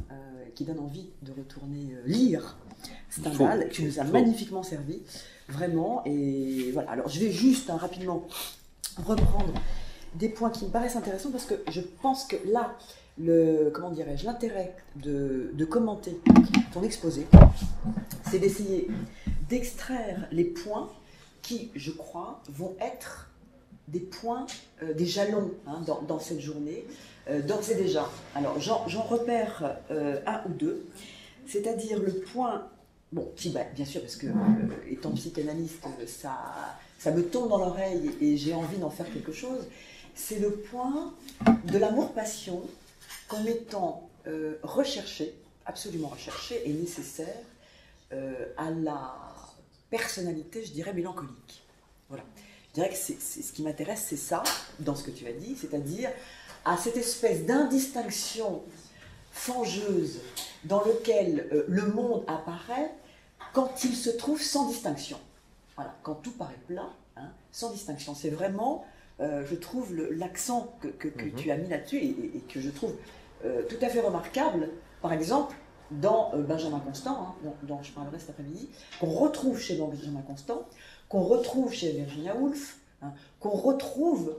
qui donne envie de retourner lire Stendhal, qui nous a magnifiquement servi, vraiment. Et voilà, alors je vais juste rapidement reprendre des points qui me paraissent intéressants, parce que je pense que là, l'intérêt de commenter ton exposé, c'est d'essayer d'extraire les points qui, je crois, vont être des points, des jalons dans cette journée, d'ores et déjà. Alors, j'en repère un ou deux, c'est-à-dire le point, bien sûr, parce que étant psychanalyste, ça me tombe dans l'oreille et j'ai envie d'en faire quelque chose, c'est le point de l'amour-passion comme étant recherché, absolument recherché et nécessaire à la personnalité, je dirais, mélancolique. Voilà. Je dirais que ce qui m'intéresse, c'est ça, dans ce que tu as dit, c'est-à-dire à cette espèce d'indistinction fangeuse dans lequel le monde apparaît quand il se trouve sans distinction. Voilà, quand tout paraît plat, hein, sans distinction. C'est vraiment, je trouve, l'accent que tu as mis là-dessus et que je trouve tout à fait remarquable, par exemple, dans Benjamin Constant, hein, dont je parlerai cet après-midi, qu'on retrouve chez Benjamin Constant, qu'on retrouve chez Virginia Woolf, hein, qu'on retrouve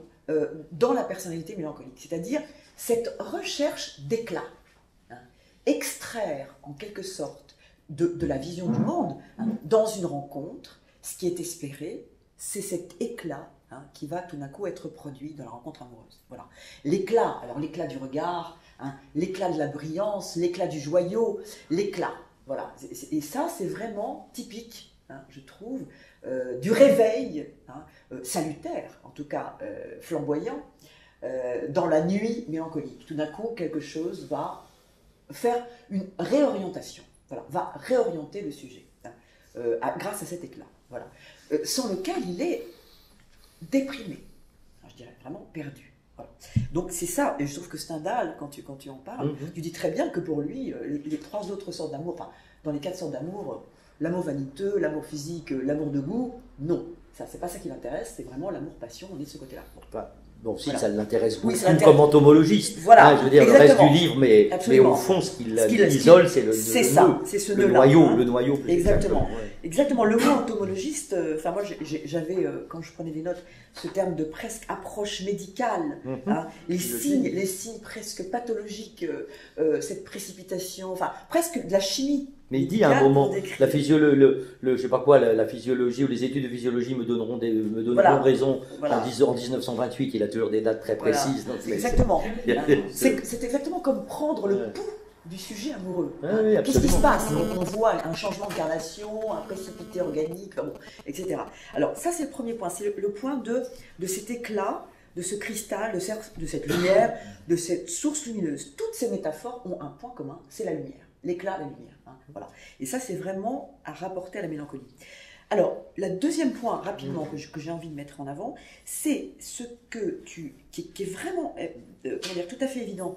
dans la personnalité mélancolique, c'est-à-dire cette recherche d'éclat, hein, extraire en quelque sorte de la vision du monde, hein, dans une rencontre, ce qui est espéré, c'est cet éclat, hein, qui va tout d'un coup être produit dans la rencontre amoureuse. Voilà. L'éclat, alors l'éclat du regard, hein, l'éclat de la brillance, l'éclat du joyau, l'éclat. Voilà. Et ça, c'est vraiment typique, hein, je trouve, du réveil, hein, salutaire, en tout cas flamboyant, dans la nuit mélancolique. Tout d'un coup, quelque chose va faire une réorientation, voilà, va réorienter le sujet, hein, grâce à cet éclat, voilà, sans lequel il est déprimé, je dirais vraiment perdu. Voilà. Donc c'est ça, et je trouve que Stendhal, quand tu en parles, tu dis très bien que pour lui, les trois autres sortes d'amour, enfin, dans les quatre sortes d'amour, l'amour vaniteux, l'amour physique, l'amour de goût, non. Ça, c'est pas ça qui l'intéresse, c'est vraiment l'amour-passion, on est de ce côté-là. Bon, si, voilà. ça l'intéresse beaucoup, oui, ça comme entomologiste. Voilà, hein, je veux dire, exactement. le reste du livre, mais au fond, ce qui l'isole, c'est le noyau, hein. le noyau. Exactement. Ouais. Exactement. Le mot entomologiste, enfin moi j'avais, quand je prenais des notes, ce terme de presque approche médicale, hein, les signes presque pathologiques, cette précipitation, enfin presque de la chimie. Mais il dit à un moment, la je sais pas quoi, la physiologie ou les études de physiologie me donneront voilà. Raison, voilà. En 1928, il a toujours des dates très précises. Voilà. Exactement. C'est exactement comme prendre le pouls du sujet amoureux. Oui, qu'est-ce qui se passe? On voit un changement de carnation, un précipité organique, bon, etc. Alors ça c'est le premier point, c'est le point de cet éclat, de ce cristal, de cette lumière, de cette source lumineuse. Toutes ces métaphores ont un point commun, c'est la lumière. L'éclat, la lumière. Hein, voilà. Et ça, c'est vraiment à rapporter à la mélancolie. Alors, le deuxième point, rapidement, que j'ai envie de mettre en avant, c'est ce qui est vraiment comment dire, tout à fait évident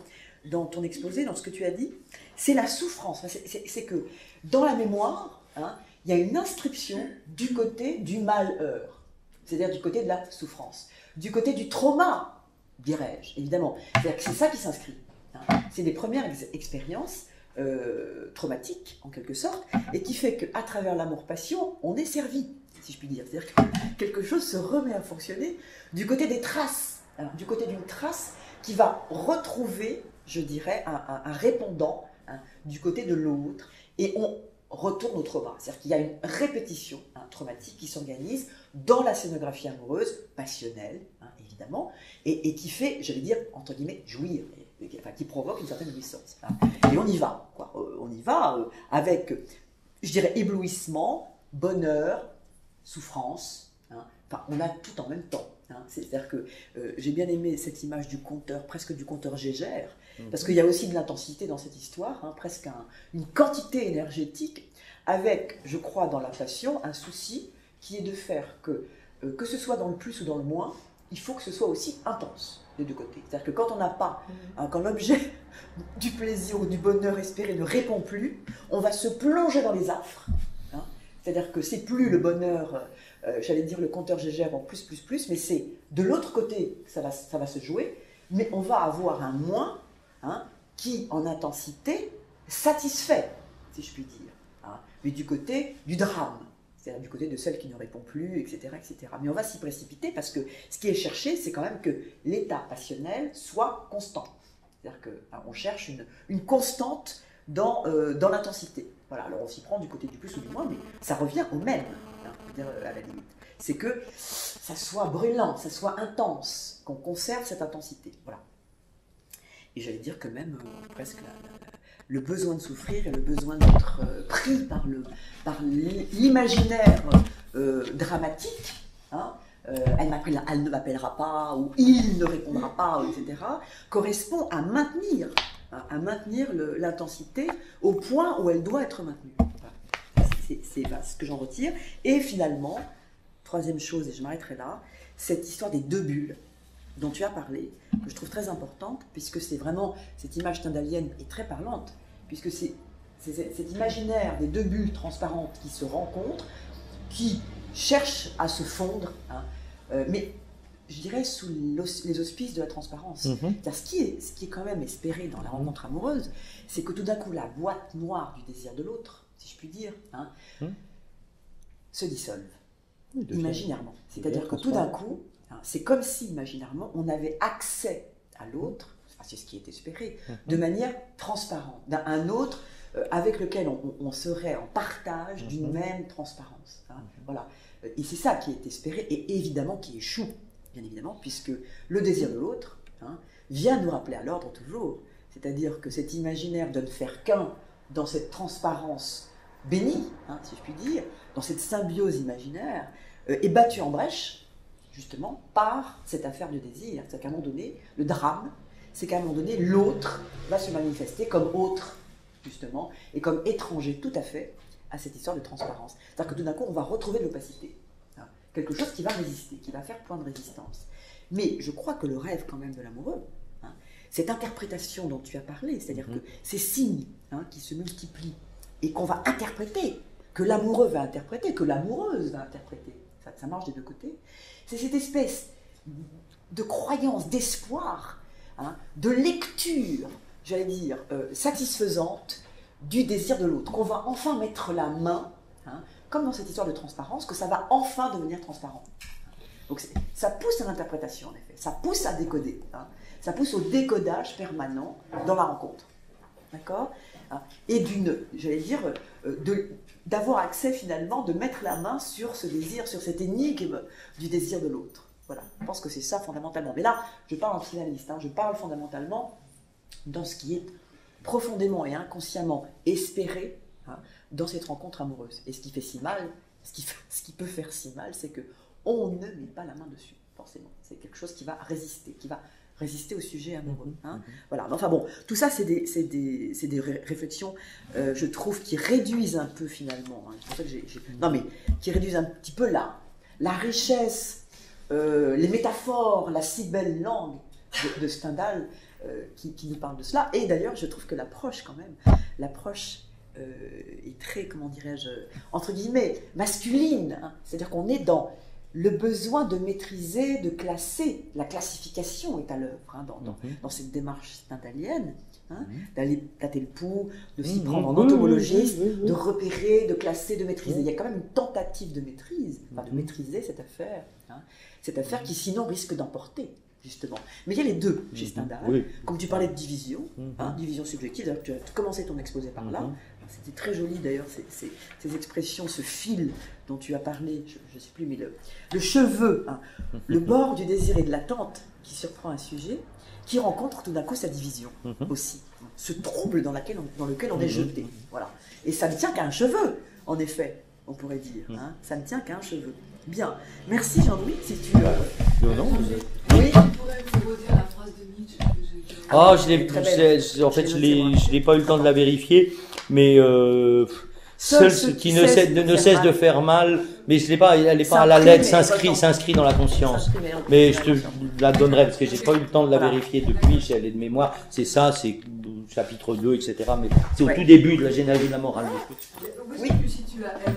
dans ton exposé, dans ce que tu as dit, c'est la souffrance. C'est que dans la mémoire, hein, il y a une inscription du côté du malheur, c'est-à-dire du côté de la souffrance, du côté du trauma, dirais-je, évidemment. C'est-à-dire que c'est ça qui s'inscrit. Hein. C'est les premières expériences traumatique en quelque sorte, et qui fait qu'à travers l'amour-passion, on est servi, si je puis dire. C'est-à-dire que quelque chose se remet à fonctionner du côté des traces, alors, du côté d'une trace qui va retrouver, je dirais, un répondant, hein, du côté de l'autre, et on retourne au trauma. C'est-à-dire qu'il y a une répétition, hein, traumatique qui s'organise dans la scénographie amoureuse, passionnelle, hein, évidemment, et qui fait, j'allais dire, entre guillemets, jouir, enfin, qui provoque une certaine jouissance. Hein. Et on y va, quoi. On y va avec, je dirais, éblouissement, bonheur, souffrance. Hein. Enfin, on a tout en même temps. Hein. C'est-à-dire que j'ai bien aimé cette image du conteur, presque du conteur Gégère, parce qu'il y a aussi de l'intensité dans cette histoire, hein, presque une quantité énergétique, avec, je crois, dans la passion, un souci qui est de faire que ce soit dans le plus ou dans le moins, il faut que ce soit aussi intense des deux côtés. C'est-à-dire que quand on n'a pas, hein, quand l'objet du plaisir ou du bonheur espéré ne répond plus, on va se plonger dans les affres. Hein. C'est-à-dire que c'est plus le bonheur, j'allais dire le compteur Gégère en plus, mais c'est de l'autre côté que ça va se jouer, mais on va avoir un moins, hein, qui, en intensité, satisfait, si je puis dire. Hein, mais du côté du drame. C'est-à-dire du côté de celle qui ne répond plus, etc., etc. Mais on va s'y précipiter parce que ce qui est cherché, c'est quand même que l'état passionnel soit constant. C'est-à-dire qu'on cherche une constante dans l'intensité. Voilà, alors on s'y prend du côté du plus ou du moins, mais ça revient au même, hein, à la limite. C'est que ça soit brûlant, ça soit intense, qu'on conserve cette intensité. Voilà. Et j'allais dire que même presque le besoin de souffrir et le besoin d'être pris par l'imaginaire dramatique, hein, elle ne m'appellera pas, ou il ne répondra pas, etc., correspond à maintenir l'intensité au point où elle doit être maintenue. Voilà. C'est ce que j'en retire. Et finalement, troisième chose, et je m'arrêterai là, cette histoire des deux bulles dont tu as parlé, que je trouve très importante, puisque c'est vraiment, cette image stendhalienne est très parlante, puisque c'est cet imaginaire des deux bulles transparentes qui se rencontrent, qui cherchent à se fondre, hein, mais je dirais sous les auspices de la transparence. Ce qui est quand même espéré dans la rencontre amoureuse, c'est que tout d'un coup, la boîte noire du désir de l'autre, si je puis dire, hein, se dissolve, imaginairement. C'est-à-dire que tout d'un coup, hein, c'est comme si, imaginairement, on avait accès à l'autre, c'est ce qui est espéré, de manière transparente, d'un autre avec lequel on serait en partage d'une même transparence. Hein, voilà. Et c'est ça qui est espéré, et évidemment qui échoue, bien évidemment, puisque le désir de l'autre, hein, vient nous rappeler à l'ordre toujours. C'est-à-dire que cet imaginaire de ne faire qu'un dans cette transparence bénie, hein, si je puis dire, dans cette symbiose imaginaire, est battu en brèche, justement, par cette affaire de désir. C'est qu'à un moment donné, le drame, c'est qu'à un moment donné, l'autre va se manifester comme autre, justement, et comme étranger tout à fait à cette histoire de transparence. C'est-à-dire que tout d'un coup, on va retrouver de l'opacité. Hein, quelque chose qui va résister, qui va faire point de résistance. Mais je crois que le rêve quand même de l'amoureux, hein, cette interprétation dont tu as parlé, c'est-à-dire que ces signes, hein, qui se multiplient et qu'on va interpréter, que l'amoureux va interpréter, que l'amoureuse va interpréter, ça marche des deux côtés, c'est cette espèce de croyance, d'espoir, hein, de lecture, j'allais dire, satisfaisante du désir de l'autre, qu'on va enfin mettre la main, hein, comme dans cette histoire de transparence, que ça va enfin devenir transparent. Donc ça pousse à l'interprétation, en effet, ça pousse à décoder, hein, ça pousse au décodage permanent dans la rencontre. D'accord ? Et j'allais dire, d'avoir accès finalement, de mettre la main sur ce désir, sur cette énigme du désir de l'autre. Voilà, je pense que c'est ça fondamentalement. Mais là, je parle en psychanalyste, hein, je parle fondamentalement dans ce qui est profondément et inconsciemment espéré, hein, dans cette rencontre amoureuse. Et ce qui fait si mal, ce qui peut faire si mal, c'est qu'on ne met pas la main dessus, forcément. C'est quelque chose qui va résister au sujet amoureux. Hein. Voilà. Enfin bon, tout ça, c'est des réflexions, je trouve, qui réduisent un peu finalement. Hein. C'est pour ça que non, mais qui réduisent un petit peu la richesse, les métaphores, la si belle langue de Stendhal qui nous parle de cela. Et d'ailleurs, je trouve que l'approche, quand même, est très, comment dirais-je, entre guillemets, masculine. Hein. C'est-à-dire qu'on est dans le besoin de maîtriser, de classer. La classification est à l'œuvre, hein, dans cette démarche stendhalienne, hein, d'aller tâter le pouls, de s'y prendre en entomologiste, de repérer, de classer, de maîtriser. Il y a quand même une tentative de maîtrise, enfin, de maîtriser cette affaire, hein, cette affaire qui sinon risque d'emporter, justement. Mais il y a les deux chez Stendhal, comme tu parlais de division, hein, division subjective, tu as commencé ton exposé par là. C'était très joli d'ailleurs, ces expressions, ce fil dont tu as parlé, je ne sais plus, mais le cheveu, hein, le bord du désir et de l'attente qui surprend un sujet, qui rencontre tout d'un coup sa division aussi, ce trouble dans lequel on est jeté. Voilà. Et ça ne tient qu'à un cheveu, en effet, on pourrait dire. Hein, ça ne tient qu'à un cheveu. Bien. Merci Jean-Louis, si tu... Non. Oui. Tu pourrais me redire la phrase de Nietzsche que j'ai... Ah, je n'ai pas eu le temps de la vérifier, mais seul ce qui ne cesse de faire mal, mais elle n'est pas à la lettre, s'inscrit dans la conscience. Mais je te la donnerai parce que j'ai pas eu le temps de la vérifier depuis, si elle est de mémoire. C'est ça, c'est chapitre 2, etc. Mais c'est au tout début de la généalogie de la morale. Où est-ce que tu situes la haine?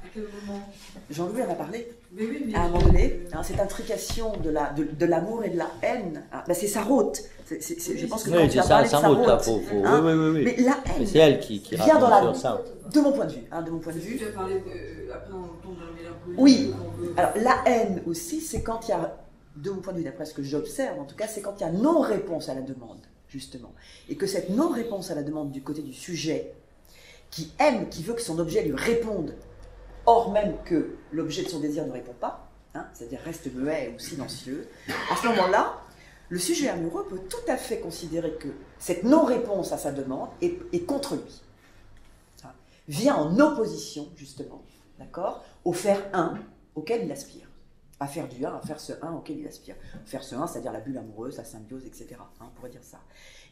À quel moment? Jean-Louis en a parlé. Mais oui, mais à un moment donné, hein, cette intrication de l'amour et de la haine, hein, ben c'est Sarraute. Je pense que quand tu as parlé de Sarraute, oui. Mais la haine, c'est elle qui vient dans raconte sur ça. de mon point de vue. Hein, de mon point de vue. Tu as parlé après on tombe dans la mélancolie. Oui. Alors la haine aussi, c'est quand il y a, de mon point de vue, d'après ce que j'observe, en tout cas, c'est quand il y a non-réponse à la demande, justement. Et que cette non-réponse à la demande du côté du sujet, qui aime, qui veut que son objet lui réponde, or même que l'objet de son désir ne répond pas, hein, c'est-à-dire reste muet ou silencieux, à ce moment-là, le sujet amoureux peut tout à fait considérer que cette non-réponse à sa demande est contre lui. Hein, vient en opposition, justement, d'accord, au faire un auquel il aspire. À faire du un, à faire ce un auquel il aspire. Faire ce un, c'est-à-dire la bulle amoureuse, la symbiose, etc. Hein, on pourrait dire ça.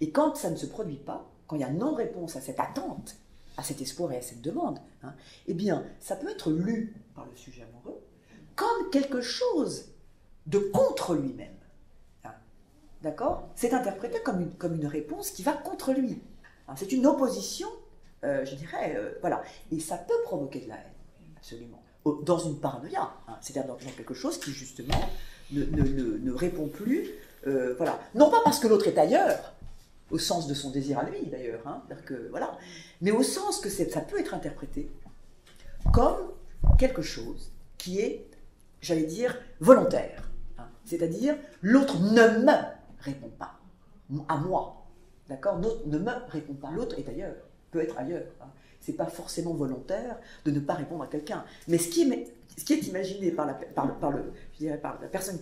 Et quand ça ne se produit pas, quand il y a non-réponse à cette attente, à cet espoir et à cette demande, hein, eh bien, ça peut être lu par le sujet amoureux comme quelque chose de contre lui-même. Hein, d'accord? C'est interprété comme une réponse qui va contre lui. Hein, c'est une opposition, je dirais, voilà. Et ça peut provoquer de la haine, absolument. Dans une paranoïa, hein, c'est-à-dire dans quelque chose qui, justement, ne répond plus, voilà. Non pas parce que l'autre est ailleurs, au sens de son désir à lui, d'ailleurs, hein, voilà, mais au sens que ça peut être interprété comme quelque chose qui est, j'allais dire, volontaire. Hein, c'est-à-dire, l'autre ne me répond pas à moi. D'accord? L'autre ne me répond pas. L'autre est ailleurs, peut être ailleurs. Hein. Ce n'est pas forcément volontaire de ne pas répondre à quelqu'un. Mais ce qui est imaginé par la personne